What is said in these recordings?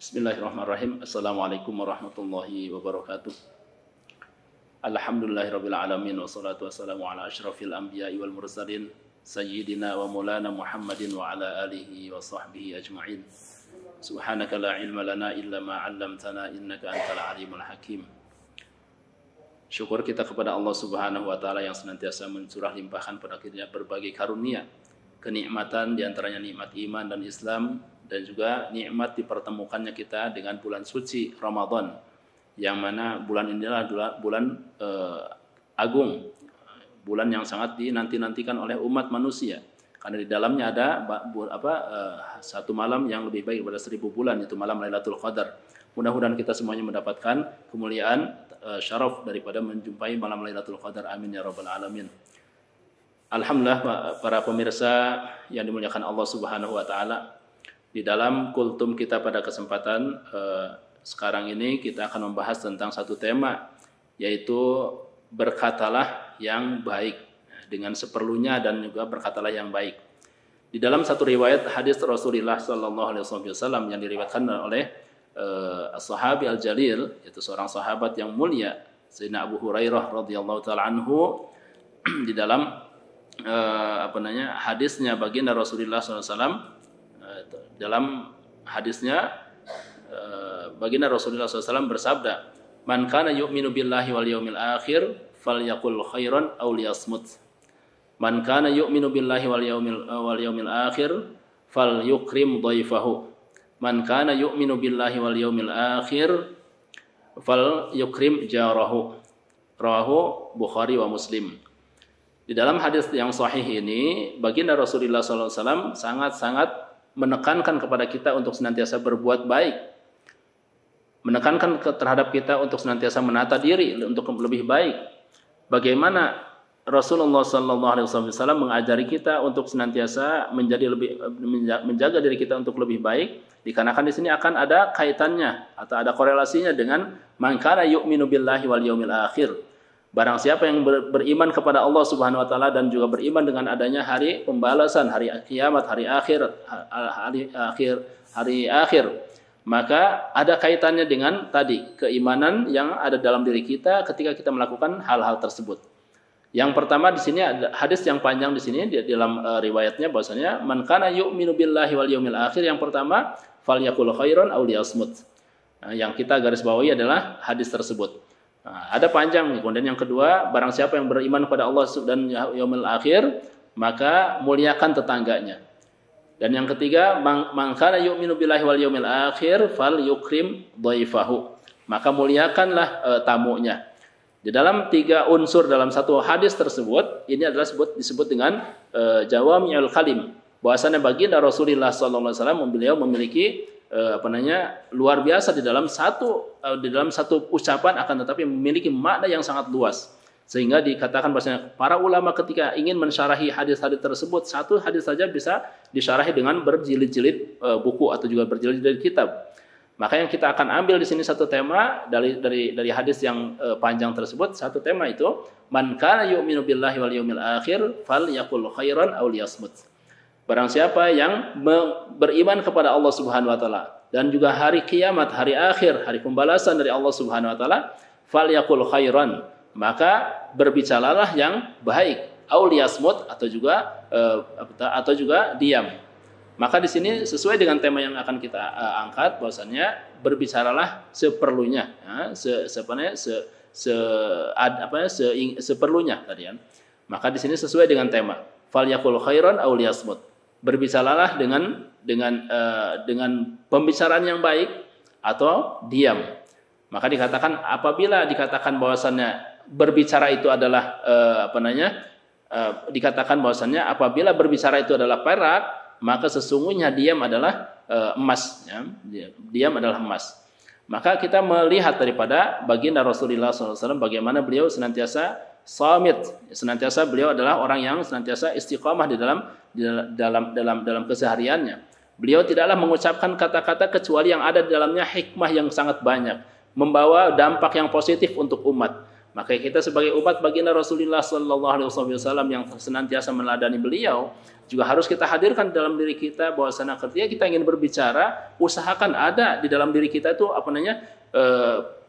Bismillahirrahmanirrahim. Assalamualaikum warahmatullahi wabarakatuh. Alhamdulillahirabbil alamin wassalatu wassalamu ala asyrafil anbiya'i wal mursalin sayyidina wa maulana Muhammadin wa ala alihi wa sahbihi ajma'in. Subhanaka la ilma lana illa ma 'allamtana innaka antal alimul hakim. Syukur kita kepada Allah Subhanahu wa taala yang senantiasa mencurah limpahkan pada kita berbagai karunia, kenikmatan di antaranya nikmat iman dan Islam, dan juga nikmat dipertemukannya kita dengan bulan suci Ramadan, yang mana bulan inilah bulan agung, bulan yang sangat dinanti-nantikan oleh umat manusia, karena di dalamnya ada satu malam yang lebih baik daripada 1000 bulan, yaitu malam Lailatul Qadar. Mudah-mudahan kita semuanya mendapatkan kemuliaan syaraf daripada menjumpai malam Lailatul Qadar. Amin ya rabbal alamin. Alhamdulillah para pemirsa yang dimuliakan Allah Subhanahu wa taala. Di dalam kultum kita pada kesempatan sekarang ini kita akan membahas tentang satu tema, yaitu berkatalah yang baik, dengan seperlunya dan juga berkatalah yang baik. Di dalam satu riwayat hadis Rasulullah sallallahu alaihi wasallam yang diriwayatkan oleh as-sahabi al-jalil, yaitu seorang sahabat yang mulia, Sayyidina Abu Hurairah radhiyallahu taala anhu, di dalam hadisnya baginda Rasulullah sallallahu alaihi wasallam. Dalam hadisnya baginda Rasulullah SAW bersabda, "Man kana yu'minu billahi wal yawmil akhir falyaqul khairan aw liyasmut. Man kana yu'minu billahi wal yawmil akhir falyukrim dhaifahu. Man kana yu'minu billahi wal yawmil akhir falyukrim jarahu." Rawahu Bukhari wa Muslim. Di dalam hadis yang sahih ini, baginda Rasulullah SAW sangat-sangat menekankan kepada kita untuk senantiasa berbuat baik, menekankan terhadap kita untuk senantiasa menata diri untuk lebih baik. Bagaimana Rasulullah SAW mengajari kita untuk senantiasa menjaga diri kita untuk lebih baik, dikarenakan di sini akan ada kaitannya atau ada korelasinya dengan man kana yu'minu billahi wal yawmil akhir. Barang siapa yang beriman kepada Allah Subhanahu wa taala dan juga beriman dengan adanya hari pembalasan, hari kiamat, hari akhir, maka ada kaitannya dengan tadi keimanan yang ada dalam diri kita ketika kita melakukan hal-hal tersebut. Yang pertama di sini ada hadis yang panjang di sini di dalam riwayatnya bahwasanya man kana yu'minu billahi wal yawmil akhir, yang pertama falyaqul khairan aw liyasmut. Yang kita garis bawahi adalah hadis tersebut. Ada panjang. Kemudian yang kedua, barang siapa yang beriman kepada Allah dan yaumil akhir, maka muliakan tetangganya. Dan yang ketiga, man kana yu'minu billahi wal yaumil akhir falyukrim dhaifahu. Maka muliakanlah tamunya. Di dalam 3 unsur dalam satu hadis tersebut, ini adalah disebut dengan jawami'ul kalim. Bahwasanya baginda Rasulullah sallallahu alaihi wasallam beliau memiliki luar biasa di dalam satu ucapan, akan tetapi memiliki makna yang sangat luas, sehingga dikatakan bahwasanya para ulama ketika ingin mensyarahi hadis-hadis tersebut, satu hadis saja bisa disyarahi dengan berjilid-jilid buku atau juga berjilid-jilid kitab. Maka yang kita akan ambil di sini satu tema dari hadis yang panjang tersebut. Satu tema itu, man kana yu'minu billahi wal yawmil akhir falyaqul khairan aw liyasmut. Barang siapa yang beriman kepada Allah Subhanahu wa taala dan juga hari kiamat, hari akhir, hari pembalasan dari Allah Subhanahu wa taala, falyaqul khairan, maka berbicaralah yang baik, aw liyasmut, atau juga diam. Maka di sini sesuai dengan tema yang akan kita angkat, bahwasannya berbicaralah seperlunya, seperlunya tadi kan. Maka di sini sesuai dengan tema, falyaqul khairan aw liyasmut. Berbicaralah dengan pembicaraan yang baik atau diam. Maka apabila dikatakan bahwasannya berbicara itu adalah dikatakan bahwasannya apabila berbicara itu adalah perak, maka sesungguhnya diam adalah emas, ya. Diam adalah emas. Maka kita melihat daripada baginda Rasulullah SAW bagaimana beliau senantiasa samit, senantiasa beliau adalah orang yang senantiasa istiqamah di dalam kesehariannya. Beliau tidaklah mengucapkan kata-kata kecuali yang ada di dalamnya hikmah yang sangat banyak, membawa dampak yang positif untuk umat. Maka kita sebagai umat baginda Rasulullah sallallahu alaihi wasallam yang senantiasa meneladani beliau, juga harus kita hadirkan dalam diri kita bahwasanya ketika kita ingin berbicara, usahakan ada di dalam diri kita itu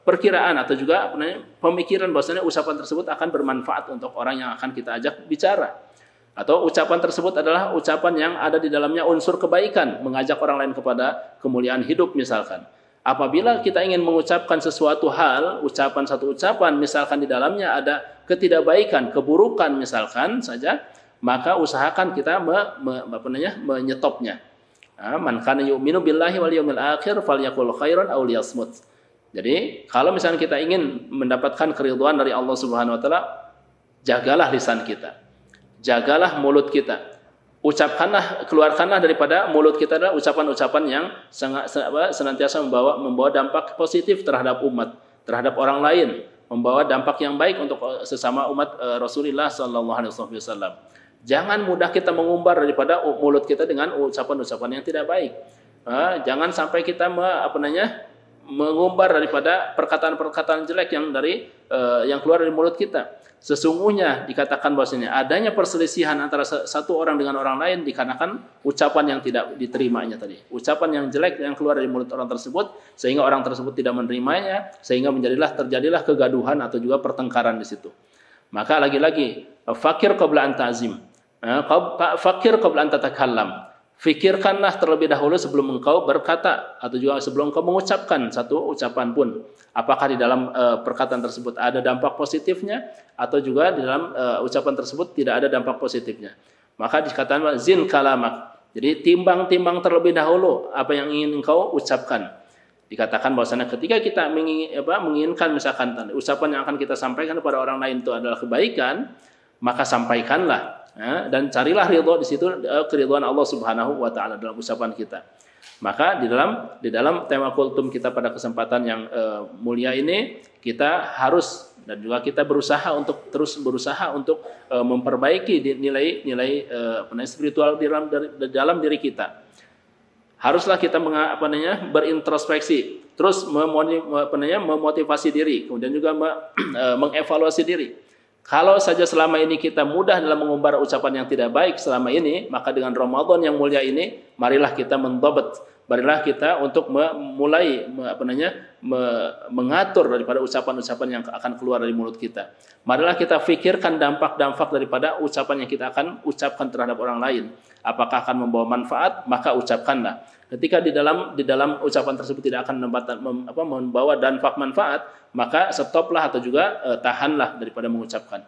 perkiraan atau juga pemikiran bahwasanya ucapan tersebut akan bermanfaat untuk orang yang akan kita ajak bicara. Atau ucapan tersebut adalah ucapan yang ada di dalamnya unsur kebaikan, mengajak orang lain kepada kemuliaan hidup misalkan. Apabila kita ingin mengucapkan sesuatu hal, satu ucapan misalkan di dalamnya ada ketidakbaikan, keburukan misalkan saja, maka usahakan kita menyetopnya. Man kana yu'minu billahi wal yawmil akhir falyaqul khairan aw liyasmut. Jadi, kalau misalnya kita ingin mendapatkan keridhaan dari Allah Subhanahu wa taala, jagalah lisan kita. Jagalah mulut kita. Keluarkanlah daripada mulut kita adalah ucapan-ucapan yang senantiasa membawa dampak positif terhadap umat, terhadap orang lain, membawa dampak yang baik untuk sesama umat Rasulullah sallallahu alaihi wasallam. Jangan mudah kita mengumbar daripada mulut kita dengan ucapan-ucapan yang tidak baik. Jangan sampai kita mengumbar daripada perkataan-perkataan jelek yang keluar dari mulut kita. Sesungguhnya dikatakan bahwasanya adanya perselisihan antara satu orang dengan orang lain dikarenakan ucapan yang tidak diterimanya tadi. Ucapan yang jelek yang keluar dari mulut orang tersebut sehingga orang tersebut tidak menerimanya, sehingga terjadilah kegaduhan atau juga pertengkaran di situ. Maka lagi-lagi fakir qabla an ta'zim. Fakir qabla an tatakallam. Fikirkanlah terlebih dahulu sebelum engkau berkata atau juga sebelum engkau mengucapkan satu ucapan pun. Apakah di dalam perkataan tersebut ada dampak positifnya atau juga di dalam ucapan tersebut tidak ada dampak positifnya. Maka dikatakan zin kalamak. Jadi timbang-timbang terlebih dahulu apa yang ingin engkau ucapkan. Dikatakan bahwasanya ketika kita menginginkan misalkan ucapan yang akan kita sampaikan kepada orang lain itu adalah kebaikan, maka sampaikanlah. Dan carilah ridho di situ, keridhaan Allah Subhanahu wa taala dalam ucapan kita. Maka di dalam tema kultum kita pada kesempatan yang mulia ini, kita harus dan juga kita terus berusaha untuk memperbaiki nilai spiritual di dalam diri kita. Haruslah kita berintrospeksi, terus memotivasi diri, kemudian juga mengevaluasi diri. Kalau saja selama ini kita mudah dalam mengumbar ucapan yang tidak baik selama ini, maka dengan Ramadan yang mulia ini, marilah kita mendobat, marilah kita untuk mulai mengatur daripada ucapan-ucapan yang akan keluar dari mulut kita. Marilah kita fikirkan dampak-dampak daripada ucapan yang kita akan ucapkan terhadap orang lain. Apakah akan membawa manfaat, maka ucapkanlah. Ketika di dalam ucapan tersebut tidak akan membawa dampak manfaat, maka stoplah atau juga tahanlah daripada mengucapkan.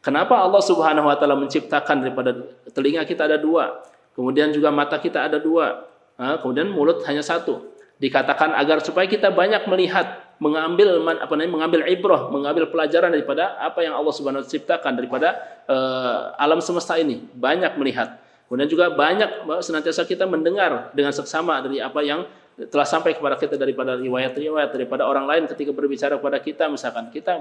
Kenapa Allah Subhanahu wa taala menciptakan daripada telinga kita ada dua, kemudian juga mata kita ada dua, kemudian mulut hanya satu. Dikatakan agar supaya kita banyak melihat, mengambil ibrah, mengambil pelajaran daripada apa yang Allah Subhanahu wa taala ciptakan daripada alam semesta ini, banyak melihat. Kemudian juga banyak senantiasa kita mendengar dengan seksama dari apa yang telah sampai kepada kita daripada riwayat-riwayat daripada orang lain ketika berbicara kepada kita, misalkan kita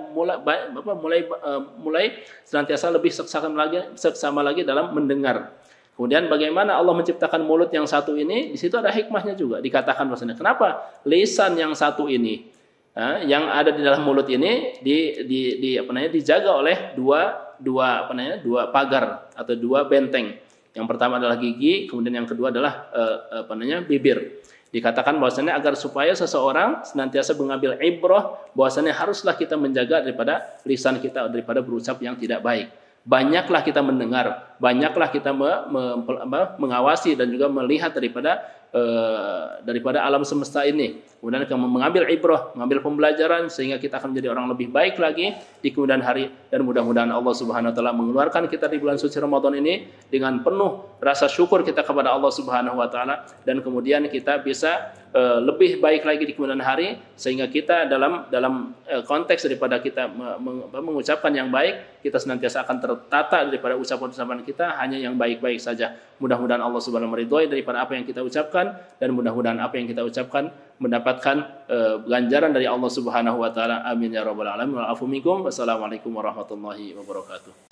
mulai senantiasa lebih seksama lagi dalam mendengar. Kemudian bagaimana Allah menciptakan mulut yang satu ini, di situ ada hikmahnya juga. Dikatakan bahwasanya kenapa lisan yang satu ini yang ada di dalam mulut ini dijaga oleh dua pagar atau dua benteng. Yang pertama adalah gigi, kemudian yang kedua adalah bibir. Dikatakan bahwasanya agar supaya seseorang senantiasa mengambil ibrah, bahwasanya haruslah kita menjaga daripada lisan kita daripada berucap yang tidak baik. Banyaklah kita mendengar, banyaklah kita mengawasi dan juga melihat daripada alam semesta ini. Kemudian kita mengambil ibrah, mengambil pembelajaran sehingga kita akan menjadi orang lebih baik lagi di kemudian hari, dan mudah-mudahan Allah Subhanahu wa taala mengeluarkan kita di bulan suci Ramadan ini dengan penuh rasa syukur kita kepada Allah Subhanahu wa taala, dan kemudian kita bisa lebih baik lagi di kemudian hari, sehingga kita dalam konteks daripada kita mengucapkan yang baik, kita senantiasa akan tertata daripada ucapan-ucapan kita hanya yang baik-baik saja. Mudah-mudahan Allah Subhanahu wa taala meridhoi daripada apa yang kita ucapkan, dan mudah-mudahan apa yang kita ucapkan mendapatkan ganjaran dari Allah Subhanahu wa taala. Amin ya rabbal alamin. Wa'afu minkum. Wassalamualaikum warahmatullahi wabarakatuh.